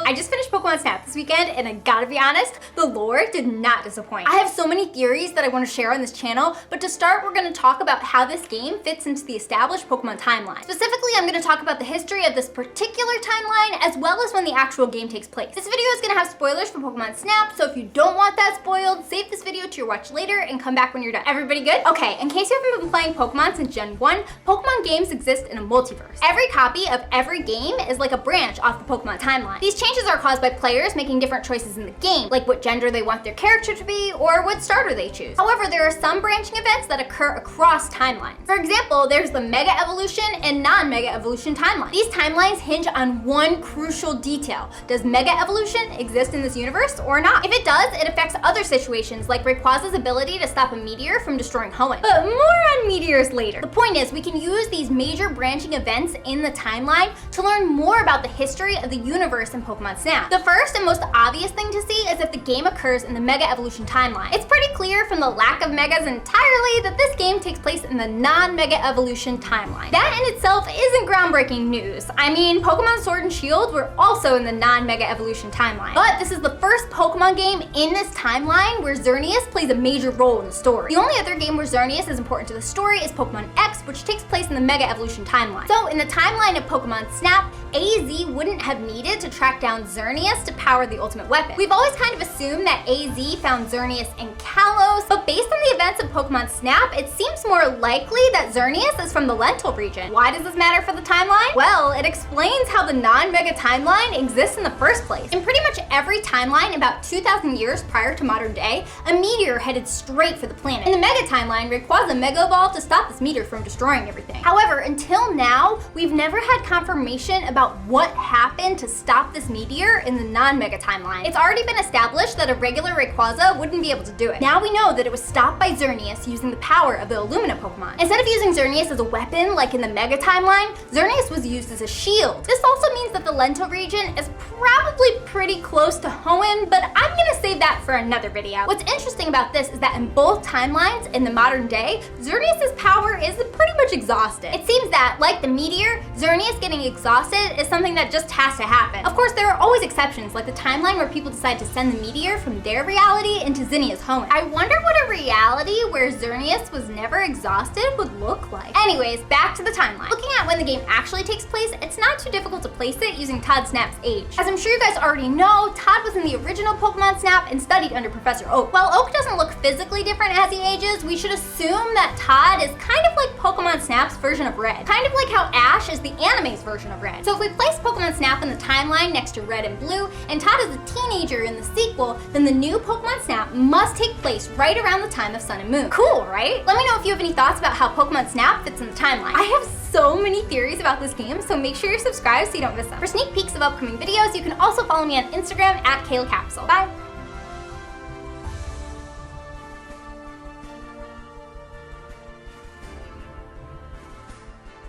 I just finished Pokemon Snap this weekend, and I gotta be honest, the lore did not disappoint. I have so many theories that I want to share on this channel, but to start, we're going to talk about how this game fits into the established Pokemon timeline. Specifically, I'm going to talk about the history of this particular timeline, as well as when the actual game takes place. This video is going to have spoilers for Pokemon Snap, so if you don't want that spoiled, save this video to your watch later and come back when you're done. Everybody good? Okay, in case you haven't been playing Pokemon since Gen 1, Pokemon games exist in a multiverse. Every copy of every game is like a branch off the Pokemon timeline. These changes are caused by players making different choices in the game, like what gender they want their character to be or what starter they choose. However, there are some branching events that occur across timelines. For example, there's the Mega Evolution and non-Mega Evolution timeline. These timelines hinge on one crucial detail. Does Mega Evolution exist in this universe or not? If it does, it affects other situations like Rayquaza's ability to stop a meteor from destroying Hoenn. But more on meteors later. The point is, we can use these major branching events in the timeline to learn more about the history of the universe in Pokemon Snap. The first and most obvious thing to see is if the game occurs in the Mega Evolution timeline. It's pretty clear from the lack of Megas entirely that this game takes place in the non-Mega Evolution timeline. That in itself isn't groundbreaking news. I mean, Pokemon Sword and Shield were also in the non-Mega Evolution timeline. But this is the first Pokemon game in this timeline where Xerneas plays a major role in the story. The only other game where Xerneas is important to the story is Pokemon X, which takes place in the Mega Evolution timeline. So in the timeline of Pokemon Snap, AZ wouldn't have needed to track down Xerneas to power the ultimate weapon. We've always kind of assumed that AZ found Xerneas in Kalos, but based on the events of Pokemon Snap, it seems more likely that Xerneas is from the Lental region. Why does this matter for the timeline? Well, it explains how the non-Mega timeline exists in the first place. In pretty much every timeline about 2,000 years prior to modern day, a meteor headed straight for the planet. In the Mega timeline, Rayquaza Mega Evolved to stop this meteor from destroying everything. However, until now, we've never had confirmation about what happened to stop this meteor in the non-Mega timeline. It's already been established that a regular Rayquaza wouldn't be able to do it. Now we know that it was stopped by Xerneas using the power of the Illumina Pokemon. Instead of using Xerneas as a weapon like in the Mega timeline, Xerneas was used as a shield. This also means that the Lental region is probably pretty close to Hoenn, but I'm gonna save that for another video. What's interesting about this is that in both timelines in the modern day, Xerneas' power is pretty much exhausted. It seems that, like the meteor, Xerneas getting exhausted is something that just has to happen. Of course, there are always exceptions, like the timeline where people decide to send the meteor from their reality into Zinnia's Hoenn. I wonder what a reality where Xerneas was never exhausted would look like. Anyways, back to the timeline. Looking at when the game actually takes place, it's not too difficult to place it using Todd Snap's age. As I'm sure you guys already know, Todd was in the original Pokemon Snap and studied under Professor Oak. While Oak doesn't look physically different as he ages, we should assume that Todd is kind of like Pokemon Snap's version of Red. Kind of like how Ash is the anime's version of Red. So if we place Pokemon Snap in the timeline next to Red and Blue, and Todd is a teenager in the sequel, then the new Pokemon Snap must take place right around the time of Sun and Moon. Cool, right? Let me know if you have any thoughts about how Pokemon Snap fits in the timeline. I have so many theories about this game, so make sure you're subscribed so you don't miss them. For sneak peeks of upcoming videos, you can also follow me on Instagram at KaylaCapsule. Bye!